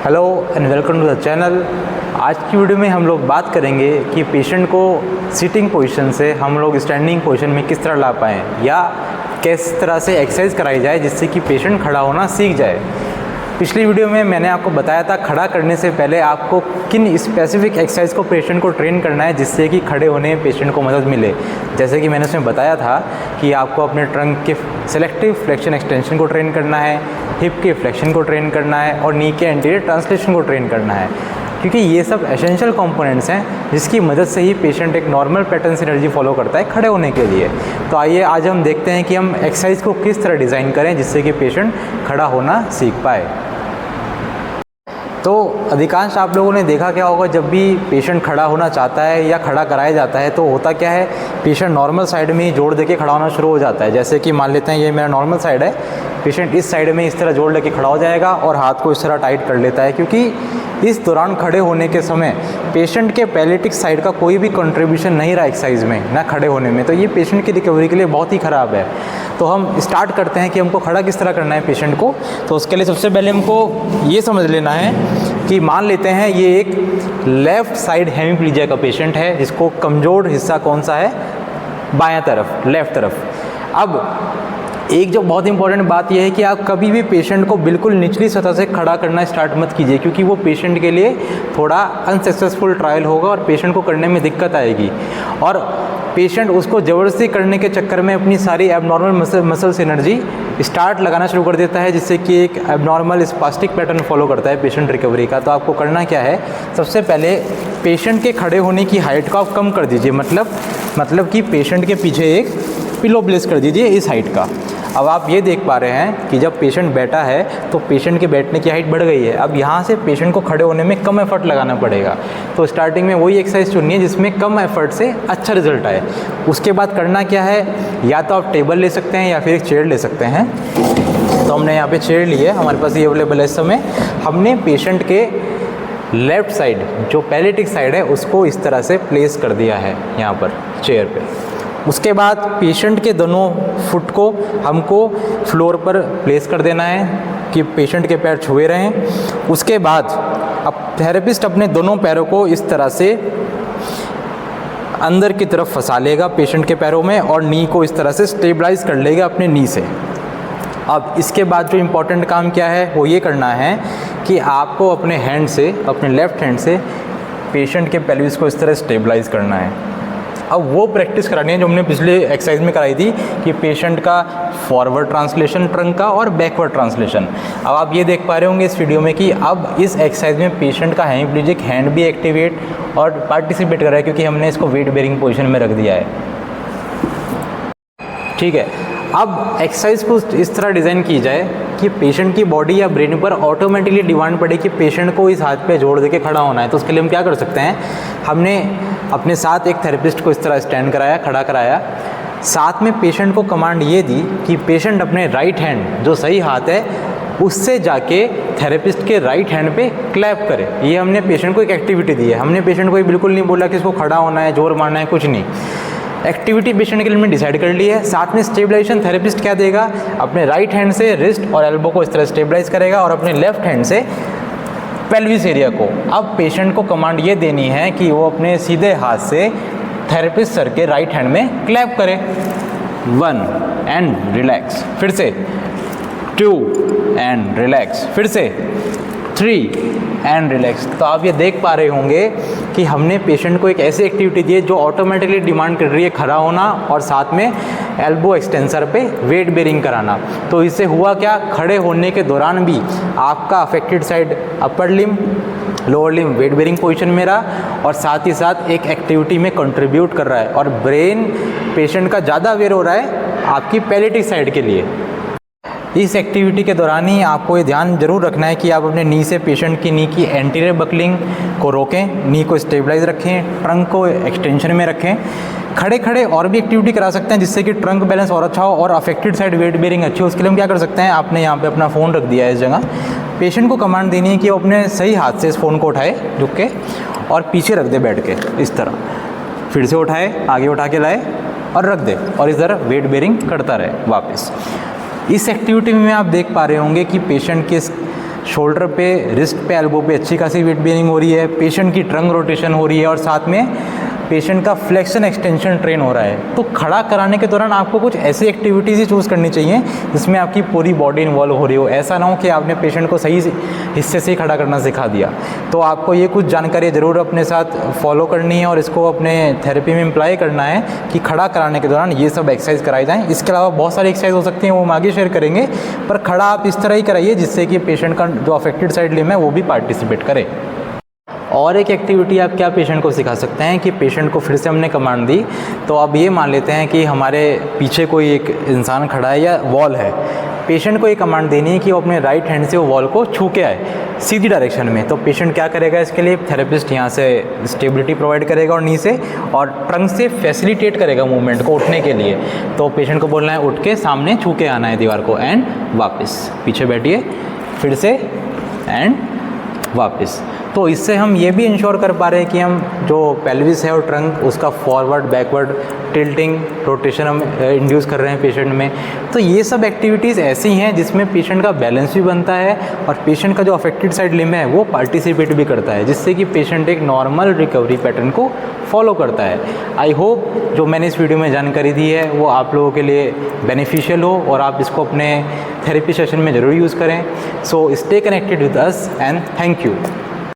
Hello and welcome to the channel. आज की video में हम लोग बात करेंगे कि पेशेंट को सिटिंग पोजीशन से हम लोग स्टैंडिंग पोजीशन में किस तरह ला पाएँ या किस तरह से एक्सरसाइज कराई जाए जिससे कि पेशेंट खड़ा होना सीख जाए। पिछली वीडियो में मैंने आपको बताया था खड़ा करने से पहले आपको किन स्पेसिफिक एक्सरसाइज को पेशेंट को ट्रेन करना है जिससे कि खड़े होने में पेशेंट को मदद मिले। जैसे कि मैंने उसमें बताया था कि आपको अपने ट्रंक के सेलेक्टिव फ्लेक्शन एक्सटेंशन को ट्रेन करना है, हिप के फ्लेक्शन को ट्रेन करना है और नी के एंटीरियर ट्रांसलेशन को ट्रेन करना है, क्योंकि ये सब एसेंशियल कंपोनेंट्स हैं जिसकी मदद से ही पेशेंट एक नॉर्मल पैटर्न से एनर्जी फॉलो करता है खड़े होने के लिए। तो आइए आज हम देखते हैं कि हम एक्सरसाइज को किस तरह डिज़ाइन करें जिससे कि पेशेंट खड़ा होना सीख पाए। तो अधिकांश आप लोगों ने देखा क्या होगा, जब भी पेशेंट खड़ा होना चाहता है या खड़ा कराया जाता है तो होता क्या है, पेशेंट नॉर्मल साइड में ही जोड़ देके खड़ा होना शुरू हो जाता है। जैसे कि मान लेते हैं ये मेरा नॉर्मल साइड है, पेशेंट इस साइड में इस तरह जोड़ लेके खड़ा हो जाएगा और हाथ को इस तरह टाइट कर लेता है, क्योंकि इस दौरान खड़े होने के समय पेशेंट के पैलेटिक साइड का कोई भी कंट्रीब्यूशन नहीं रहा एक्सरसाइज में ना खड़े होने में, तो ये पेशेंट की रिकवरी के लिए बहुत ही ख़राब है। तो हम स्टार्ट करते हैं कि हमको खड़ा किस तरह करना है पेशेंट को। तो उसके लिए सबसे पहले हमको ये समझ लेना है कि मान लेते हैं ये एक लेफ़्ट साइड हेमीप्लीजिया का पेशेंट है जिसको कमज़ोर हिस्सा कौन सा है, बायां तरफ, लेफ़्ट तरफ। अब एक जो बहुत इंपॉर्टेंट बात यह है कि आप कभी भी पेशेंट को बिल्कुल निचली सतह से खड़ा करना स्टार्ट मत कीजिए, क्योंकि वो पेशेंट के लिए थोड़ा अनसक्सेसफुल ट्रायल होगा और पेशेंट को करने में दिक्कत आएगी और पेशेंट उसको ज़बरदस्ती करने के चक्कर में अपनी सारी एबनॉर्मल मसल्स एनर्जी स्टार्ट लगाना शुरू कर देता है, जिससे कि एक एबनॉर्मल स्पास्टिक पैटर्न फॉलो करता है पेशेंट रिकवरी का। तो आपको करना क्या है, सबसे पहले पेशेंट के खड़े होने की हाइट को आप कम कर दीजिए, मतलब कि पेशेंट के पीछे एक पिलो प्लेस कर दीजिए इस हाइट का। अब आप ये देख पा रहे हैं कि जब पेशेंट बैठा है तो पेशेंट के बैठने की हाइट बढ़ गई है। अब यहाँ से पेशेंट को खड़े होने में कम एफर्ट लगाना पड़ेगा। तो स्टार्टिंग में वही एक्सरसाइज चुनिए जिसमें कम एफर्ट से अच्छा रिजल्ट आए। उसके बाद करना क्या है, या तो आप टेबल ले सकते हैं या फिर एक चेयर ले सकते हैं। तो हमने यहाँ पे चेयर ली है, हमारे पास ये अवेलेबल है इस समय। हमने पेशेंट के लेफ़्ट साइड जो पैलेटिक साइड है उसको इस तरह से प्लेस कर दिया है यहाँ पर चेयर पे। उसके बाद पेशेंट के दोनों फुट को हमको फ्लोर पर प्लेस कर देना है कि पेशेंट के पैर छुए रहें। उसके बाद अब थेरेपिस्ट अपने दोनों पैरों को इस तरह से अंदर की तरफ फंसा लेगा पेशेंट के पैरों में और नी को इस तरह से स्टेबलाइज कर लेगा अपने नी से। अब इसके बाद जो इम्पोर्टेंट काम क्या है वो ये करना है कि आपको अपने हैंड से, अपने लेफ़्ट हैंड से पेशेंट के पेल्विस को इस तरह स्टेबलाइज करना है। अब वो प्रैक्टिस करानी है जो हमने पिछले एक्सरसाइज में कराई थी कि पेशेंट का फॉरवर्ड ट्रांसलेशन ट्रंक का और बैकवर्ड ट्रांसलेशन। अब आप ये देख पा रहे होंगे इस वीडियो में कि अब इस एक्सरसाइज में पेशेंट का हेमीप्लीजिक हैंड भी एक्टिवेट और पार्टिसिपेट कर रहा है, क्योंकि हमने इसको वेट बेरिंग पोजीशन में रख दिया है। ठीक है, अब एक्सरसाइज को इस तरह डिज़ाइन की जाए कि पेशेंट की बॉडी या ब्रेन पर ऑटोमेटिकली डिमांड पड़े कि पेशेंट को इस हाथ पे जोड़ देके खड़ा होना है। तो उसके लिए हम क्या कर सकते हैं, हमने अपने साथ एक थेरेपिस्ट को इस तरह स्टैंड कराया, खड़ा कराया, साथ में पेशेंट को कमांड ये दी कि पेशेंट अपने राइट हैंड जो सही हाथ है उससे जाके थेरेपिस्ट के राइट हैंड पे क्लैप करे। ये हमने पेशेंट को एक एक्टिविटी दी है। हमने पेशेंट को ये बिल्कुल नहीं बोला कि इसको खड़ा होना है, जोर मारना है, कुछ नहीं। एक्टिविटी पेशेंट के लिए हमने डिसाइड कर ली है। साथ में स्टेबलाइजेशन थेरेपिस्ट क्या देगा, अपने राइट हैंड से रिस्ट और एल्बो को इस तरह स्टेबलाइज करेगा और अपने लेफ्ट हैंड से पेल्विस एरिया को। अब पेशेंट को कमांड ये देनी है कि वो अपने सीधे हाथ से थेरेपिस्ट सर के राइट हैंड में क्लैप करे। 1 एंड रिलैक्स, फिर से 2 एंड रिलैक्स, फिर से 3 एंड रिलैक्स। तो आप ये देख पा रहे होंगे कि हमने पेशेंट को एक ऐसी एक्टिविटी दी है जो ऑटोमेटिकली डिमांड कर रही है खड़ा होना और साथ में एल्बो एक्सटेंसर पे वेट बेरिंग कराना। तो इससे हुआ क्या, खड़े होने के दौरान भी आपका affected side upper limb, lower limb weight bearing position में रहा और साथ ही साथ एक एक्टिविटी में कंट्रीब्यूट कर रहा है और ब्रेन पेशेंट का ज़्यादा अवेयर हो रहा है आपकी पैलेटिक साइड के लिए। इस एक्टिविटी के दौरान ही आपको ये ध्यान जरूर रखना है कि आप अपने नी से पेशेंट की नी की एंटीरियर बकलिंग को रोकें, नी को स्टेबलाइज रखें, ट्रंक को एक्सटेंशन में रखें। खड़े खड़े और भी एक्टिविटी करा सकते हैं जिससे कि ट्रंक बैलेंस और अच्छा हो और अफेक्टेड साइड वेट बेरिंग अच्छी हो। उसके लिए हम क्या कर सकते हैं, आपने यहाँ पे अपना फ़ोन रख दिया है इस जगह, पेशेंट को कमांड देनी है कि वो अपने सही हाथ से इस फ़ोन को उठाए झुक के और पीछे रख दे बैठ के इस तरह, फिर से उठाए, आगे उठा के लाए और रख दे और इस तरह वेट बेरिंग करता रहे वापस। इस एक्टिविटी में आप देख पा रहे होंगे कि पेशेंट के शोल्डर पे, रिस्ट पे, एल्बो पे अच्छी खासी वेट बेयरिंग हो रही है, पेशेंट की ट्रंक रोटेशन हो रही है और साथ में पेशेंट का फ्लेक्शन एक्सटेंशन ट्रेन हो रहा है। तो खड़ा कराने के दौरान आपको कुछ ऐसी एक्टिविटीज़ ही चूज़ करनी चाहिए जिसमें आपकी पूरी बॉडी इन्वॉल्व हो रही हो। ऐसा ना हो कि आपने पेशेंट को सही हिस्से से ही खड़ा करना सिखा दिया। तो आपको ये कुछ जानकारी ज़रूर अपने साथ फॉलो करनी है और इसको अपने थेरेपी में इम्प्लाई करना है कि खड़ा कराने के दौरान ये सब एक्सरसाइज कराई जाएँ। इसके अलावा बहुत सारी एक्सरसाइज हो सकती हैं, वो हम आगे शेयर करेंगे, पर खड़ा आप इस तरह ही कराइए जिससे कि पेशेंट का जो अफेक्टेड साइड लिम्ब है वो भी पार्टिसिपेट करे। और एक एक्टिविटी आप क्या पेशेंट को सिखा सकते हैं कि पेशेंट को फिर से हमने कमांड दी, तो अब ये मान लेते हैं कि हमारे पीछे कोई एक इंसान खड़ा है या वॉल है। पेशेंट को ये कमांड देनी है कि वो अपने राइट हैंड से वो वॉल को छू के आए सीधी डायरेक्शन में। तो पेशेंट क्या करेगा, इसके लिए थेरेपिस्ट यहाँ से स्टेबिलिटी प्रोवाइड करेगा और नी से, और ट्रंक से फैसिलिटेट करेगा मूवमेंट को उठने के लिए। तो पेशेंट को बोलना है उठ के सामने छू के आना है दीवार को, एंड वापस पीछे बैठिए, फिर से एंड वापस। तो इससे हम ये भी इंश्योर कर पा रहे हैं कि हम जो पेल्विस है और ट्रंक उसका फॉरवर्ड बैकवर्ड टिल्टिंग रोटेशन हम इंड्यूस कर रहे हैं पेशेंट में। तो ये सब एक्टिविटीज़ ऐसी हैं जिसमें पेशेंट का बैलेंस भी बनता है और पेशेंट का जो अफेक्टेड साइड लिम्ब है वो पार्टिसिपेट भी करता है, जिससे कि पेशेंट एक नॉर्मल रिकवरी पैटर्न को फॉलो करता है। आई होप जो मैंने इस वीडियो में जानकारी दी है वो आप लोगों के लिए बेनिफिशियल हो और आप इसको अपने थेरेपी सेशन में ज़रूर यूज़ करें। So stay connected with us and thank you.